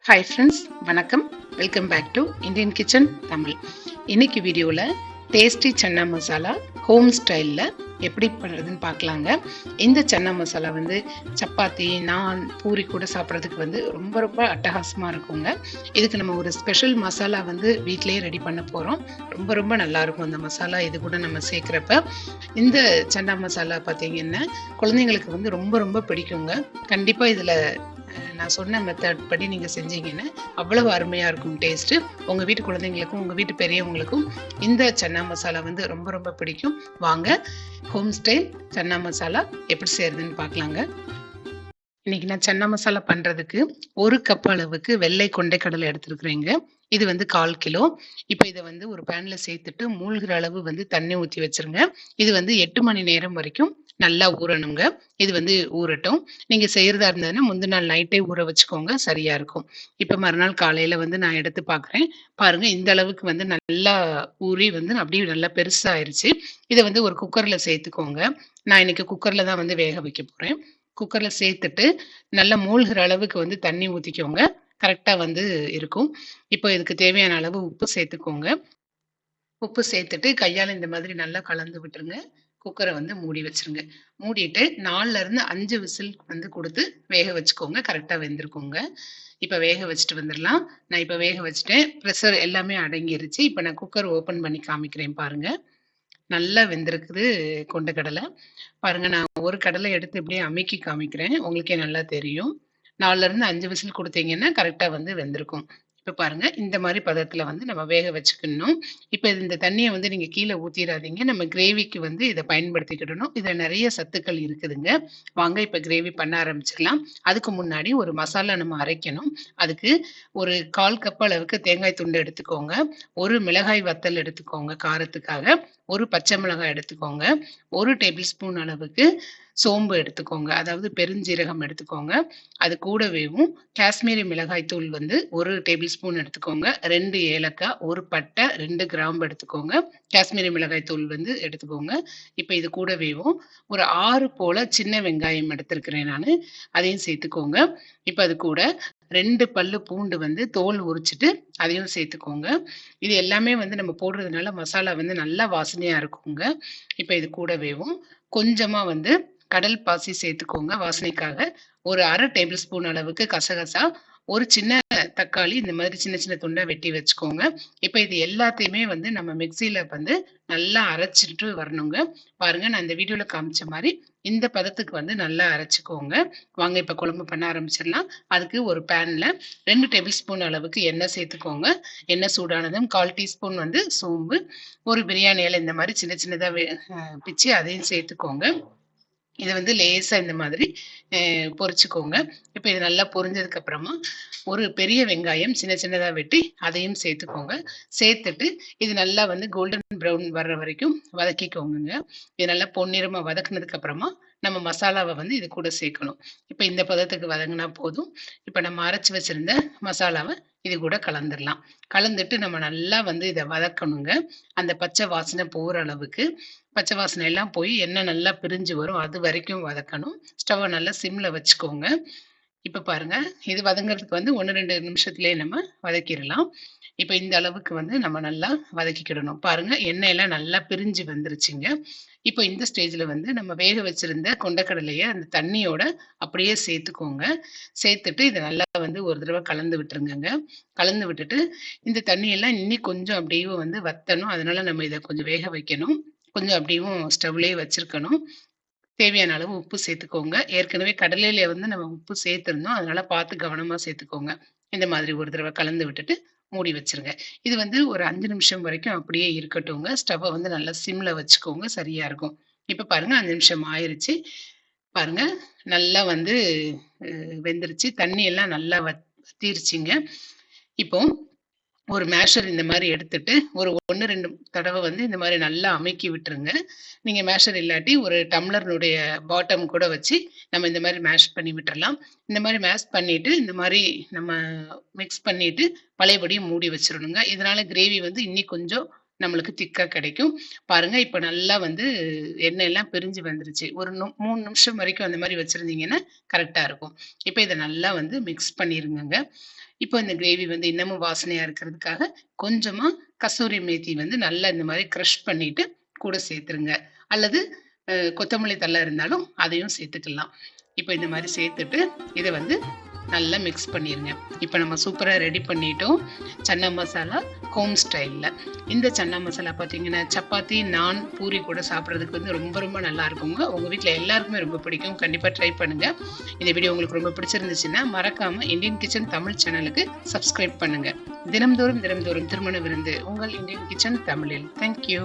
Hi friends, வணக்கம். Welcome back to Indian kitchen Tamil. இன்னைக்கு வீடியோவில் டேஸ்டி சன்னா மசாலா ஹோம் ஸ்டைலில் எப்படி பண்ணுறதுன்னு பார்க்கலாங்க. இந்த சன்னா மசாலா வந்து சப்பாத்தி, நான், பூரி கூட சாப்பிட்றதுக்கு வந்து ரொம்ப ரொம்ப அட்டகாசமாக இருக்குங்க. இதுக்கு நம்ம ஒரு ஸ்பெஷல் மசாலா வந்து வீட்டிலேயே ரெடி பண்ண போகிறோம். ரொம்ப ரொம்ப நல்லாயிருக்கும் அந்த மசாலா. இது கூட நம்ம சேர்க்குறப்ப இந்த சன்னா மசாலா பார்த்தீங்கன்னா குழந்தைங்களுக்கு வந்து ரொம்ப ரொம்ப பிடிக்குங்க. கண்டிப்பாக இதில் நான் சொன்ன மெத்தட் படி நீங்கள் செஞ்சீங்கன்னா அவ்வளவு அருமையாக இருக்கும் டேஸ்ட்டு. உங்கள் வீட்டு குழந்தைங்களுக்கும் உங்கள் வீட்டு பெரியவங்களுக்கும் இந்த சன்னா மசாலா வந்து ரொம்ப ரொம்ப பிடிக்கும். வாங்க ஹோம் ஸ்டைல் சன்னா மசாலா எப்படி செய்யறதுன்னு பார்க்கலாங்க. இன்னைக்கு நான் சன்னா மசாலா பண்ணுறதுக்கு 1 கப் அளவுக்கு வெள்ளை கொண்டைக்கடலை எடுத்துருக்குறேங்க. இது வந்து 1/4 கிலோ. இப்போ இதை வந்து ஒரு பேனில் சேர்த்துட்டு மூழ்கிற அளவு வந்து தண்ணி ஊற்றி வச்சுருங்க. இது வந்து 8 மணி நேரம் வரைக்கும் நல்லா ஊறணுங்க. இது வந்து ஊறட்டும். நீங்கள் செய்கிறதா இருந்ததுன்னா முந்தின நாள் நைட்டே ஊற வச்சுக்கோங்க, சரியாக இருக்கும். இப்போ மறுநாள் காலையில் வந்து நான் எடுத்து பார்க்குறேன். பாருங்கள், இந்த அளவுக்கு வந்து நல்லா ஊறி வந்து அப்படியே நல்லா பெருசாகிருச்சு. இதை வந்து ஒரு குக்கரில் சேர்த்துக்கோங்க. நான் இன்னைக்கு குக்கரில் தான் வந்து வேக வைக்க போகிறேன். குக்கரில் சேர்த்துட்டு நல்லா மூழ்கிற அளவுக்கு வந்து தண்ணி ஊற்றிக்கோங்க. கரெக்டாக வந்து இருக்கும். இப்போ இதுக்கு தேவையான அளவு உப்பு சேர்த்துக்கோங்க. உப்பு சேர்த்துட்டு கையால் இந்த மாதிரி நல்லா கலந்து விட்டுருங்க. குக்கரை வந்து மூடி வச்சிருங்க. மூடிட்டு 4லேருந்து 5 விசில் வந்து கொடுத்து வேக வச்சுக்கோங்க. கரெக்டாக வெந்திருக்குங்க. இப்போ வேக வச்சுட்டு வந்துடலாம். நான் இப்போ வேக வச்சுட்டேன். ப்ரெஷர் எல்லாமே அடங்கிருச்சு. இப்போ நான் குக்கர் ஓப்பன் பண்ணி காமிக்கிறேன் பாருங்க. நல்லா வெந்திருக்குது கொண்டைக்கடலை. பாருங்க, நான் ஒரு கடலை எடுத்து இப்படியே அமுக்கி காமிக்கிறேன். உங்களுக்கே நல்லா தெரியும். 4லேருந்து 5 விசில் கொடுத்தீங்கன்னா கரெக்டாக வந்து வெந்திருக்கும். இப்போ பாருங்க, இந்த மாதிரி பதத்தில் வந்து நம்ம வேக வச்சுக்கணும். இப்போ இந்த தண்ணியை வந்து நீங்கள் கீழே ஊற்றிடாதீங்க. நம்ம கிரேவிக்கு வந்து இதை பயன்படுத்திக்கிடணும். இதில் நிறைய சத்துக்கள் இருக்குதுங்க. வாங்க இப்போ கிரேவி பண்ண ஆரம்பிச்சிடலாம். அதுக்கு முன்னாடி ஒரு மசாலா நம்ம அரைக்கணும். அதுக்கு ஒரு 1/4 கப் அளவுக்கு தேங்காய் துண்டு எடுத்துக்கோங்க. ஒரு மிளகாய் வத்தல் எடுத்துக்கோங்க காரத்துக்காக. ஒரு பச்சை மிளகாய் எடுத்துக்கோங்க. 1 டேபிள் ஸ்பூன் அளவுக்கு சோம்பு எடுத்துக்கோங்க. அதாவது பெருஞ்சீரகம் எடுத்துக்கோங்க. அது கூடவேவும் காஷ்மீரி மிளகாய் தூள் வந்து 1 டேபிள் ஸ்பூன் எடுத்துக்கோங்க. 2 ஏலக்காய், 1 பட்டை, 2 கிராம்பு எடுத்துக்கோங்க. காஷ்மீரி மிளகாய் தூள் வந்து எடுத்துக்கோங்க. இப்போ இது கூடவேவும் ஒரு 6 போல சின்ன வெங்காயம் எடுத்திருக்கிறேன் நான். அதையும் சேர்த்துக்கோங்க. இப்போ அது கூட 2 பல்லு பூண்டு வந்து தோல் உரிச்சிட்டு அதையும் சேர்த்துக்கோங்க. இது எல்லாமே வந்து நம்ம போடுறதுனால மசாலா வந்து நல்லா வாசனையா இருக்குங்க. இப்போ இது கூடவேவும் கொஞ்சமா வந்து கடல் பாசி சேர்த்துக்கோங்க வாசனைக்காக. ஒரு 1/2 டேபிள் ஸ்பூன் அளவுக்கு கசகசா, ஒரு சின்ன தக்காளி இந்த மாதிரி சின்ன சின்ன துண்டா வெட்டி வச்சுக்கோங்க. இப்போ இது எல்லாத்தையுமே வந்து நம்ம மிக்சியில வந்து நல்லா அரைச்சிட்டு வரணுங்க. பாருங்க, நான் இந்த வீடியோல காமிச்ச மாதிரி இந்த பதத்துக்கு வந்து நல்லா அரைச்சிக்கோங்க. வாங்க இப்போ குழம்பு பண்ண ஆரம்பிச்சிடலாம். அதுக்கு ஒரு பேன்ல 2 டேபிள் ஸ்பூன் அளவுக்கு எண்ணெய் சேர்த்துக்கோங்க. எண்ணெய் சூடானதும் 1/4 டீஸ்பூன் வந்து சோம்பு, ஒரு பிரியாணி இலை இந்த மாதிரி சின்ன சின்னதா பிச்சு அதையும் சேர்த்துக்கோங்க. இதை வந்து லேசா இந்த மாதிரி பொரிச்சுக்கோங்க. இப்போ இது நல்லா பொரிஞ்சதுக்கு அப்புறமா ஒரு பெரிய வெங்காயம் சின்ன சின்னதா வெட்டி அதையும் சேர்த்துக்கோங்க. சேர்த்துட்டு இது நல்லா வந்து கோல்டன் ப்ரௌன் வர்ற வரைக்கும் வதக்கிக்கோங்க. இது நல்லா பொன்னிறமா வதக்குனதுக்கு அப்புறமா நம்ம மசாலாவை வந்து இது கூட சேர்க்கணும். இப்போ இந்த பதத்துக்கு வதங்கினா போதும். இப்போ நம்ம அரைச்சு வச்சிருந்த மசாலாவை இது கூட கலந்துடலாம். கலந்துட்டு நம்ம நல்லா வந்து இதை வதக்கணுங்க. அந்த பச்சை வாசனை போகிற அளவுக்கு. பச்சை வாசனை எல்லாம் போய் எண்ணெய் நல்லா பிரிஞ்சு வரும், அது வரைக்கும் வதக்கணும். ஸ்டவ்வை நல்லா சிம்ல வச்சுக்கோங்க. இப்போ பாருங்க, இது வதங்கிறதுக்கு வந்து 1-2 நிமிஷத்துலேயே நம்ம வதக்கிடலாம். இப்போ இந்த அளவுக்கு வந்து நம்ம நல்லா வதக்கிக்கிடணும். பாருங்க, எண்ணெயெல்லாம் நல்லா பிரிஞ்சு வந்துருச்சுங்க. இப்போ இந்த ஸ்டேஜில் வந்து நம்ம வேக வச்சிருந்த கொண்டைக்கடலையை அந்த தண்ணியோட அப்படியே சேர்த்துக்கோங்க. சேர்த்துட்டு இதை நல்லா வந்து ஒரு தடவை கலந்து விட்டுருங்க. கலந்து விட்டுட்டு இந்த தண்ணியெல்லாம் இன்னி கொஞ்சம் அப்படியே வந்து வத்தணும். அதனால நம்ம இதை கொஞ்சம் வேக வைக்கணும். கொஞ்சம் அப்படியும் ஸ்டவ்லேயே வச்சிருக்கணும். தேவையான அளவு உப்பு சேர்த்துக்கோங்க. ஏற்கனவே கடலையில வந்து நம்ம உப்பு சேர்த்துருந்தோம். அதனால பார்த்து கவனமா சேர்த்துக்கோங்க. இந்த மாதிரி ஒரு தடவை கலந்து விட்டுட்டு மூடி வச்சிருங்க. இது வந்து ஒரு 5 நிமிஷம் வரைக்கும் அப்படியே இருக்கட்டுங்க. ஸ்டவ்வை வந்து நல்லா சிம்ல வச்சுக்கோங்க, சரியா இருக்கும். இப்போ பாருங்க, 5 நிமிஷம் ஆயிருச்சு. பாருங்க, நல்லா வந்து வெந்துருச்சு. தண்ணி எல்லாம் நல்லா வத்திருச்சுங்க. இப்போ ஒரு மேஷர் இந்த மாதிரி எடுத்துட்டு ஒரு 1-2 தடவை வந்து இந்த மாதிரி நல்லா அமுக்கி விட்டுருங்க. நீங்க மேஷர் இல்லாட்டி ஒரு டம்ளர்னுடைய பாட்டம் கூட வச்சு நம்ம இந்த மாதிரி மேஷ் பண்ணி விட்டுறலாம். இந்த மாதிரி மேஷ் பண்ணிட்டு இந்த மாதிரி நம்ம மிக்ஸ் பண்ணிட்டு பழையபடியும் மூடி வச்சிடணுங்க. இதனால கிரேவி வந்து இன்னி கொஞ்சம் நம்மளுக்கு திக்கா கிடைக்கும். பாருங்க இப்ப நல்லா வந்து எண்ணெய் எல்லாம் பிரிஞ்சு வந்துருச்சு. ஒரு 3 நிமிஷம் வரைக்கும் அந்த மாரி வச்சிருந்தீங்கன்னா கரெக்ட்டா இருக்கும். இப்ப இத நல்லா வந்து மிக்ஸ் பண்ணிருங்கங்க. இப்போ இந்த கிரேவி வந்து இன்னமும் வாசனையா இருக்கிறதுக்காக கொஞ்சமா கசூரி மேத்தி வந்து நல்லா இந்த மாரி கிரஷ் பண்ணிட்டு கூட சேர்த்துருங்க. அல்லது கொத்தமல்லி தழை இருந்தாலும் அதையும் சேர்த்துக்கலாம். இப்போ இந்த மாரி சேர்த்துட்டு இத வந்து நல்லா மிக்ஸ் பண்ணிருங்க. இப்ப நம்ம சூப்பரா ரெடி பண்ணிட்டோம். சன்னா மசாலா ஹோம் ஸ்டைல்ல. இந்த சன்னா மசாலா பார்த்தீங்கன்னா, சப்பாத்தி, நான், பூரி கூட சாப்பிடுறதுக்கு வந்து ரொம்ப ரொம்ப நல்லா இருக்குங்க. உங்க வீட்ல எல்லாருக்குமே ரொம்ப பிடிக்கும். கண்டிப்பா ட்ரை பண்ணுங்க. இந்த வீடியோ உங்களுக்கு ரொம்ப பிடிச்சிருந்துச்சுன்னா, மறக்காம இந்தியன் கிச்சன் தமிழ் சேனலுக்கு சப்ஸ்கிரைப் பண்ணுங்க. தினம்தோறும் தினம்தோறும் திருமண விருந்து உங்கள் இந்தியன் கிச்சன் தமிழில். Thank you.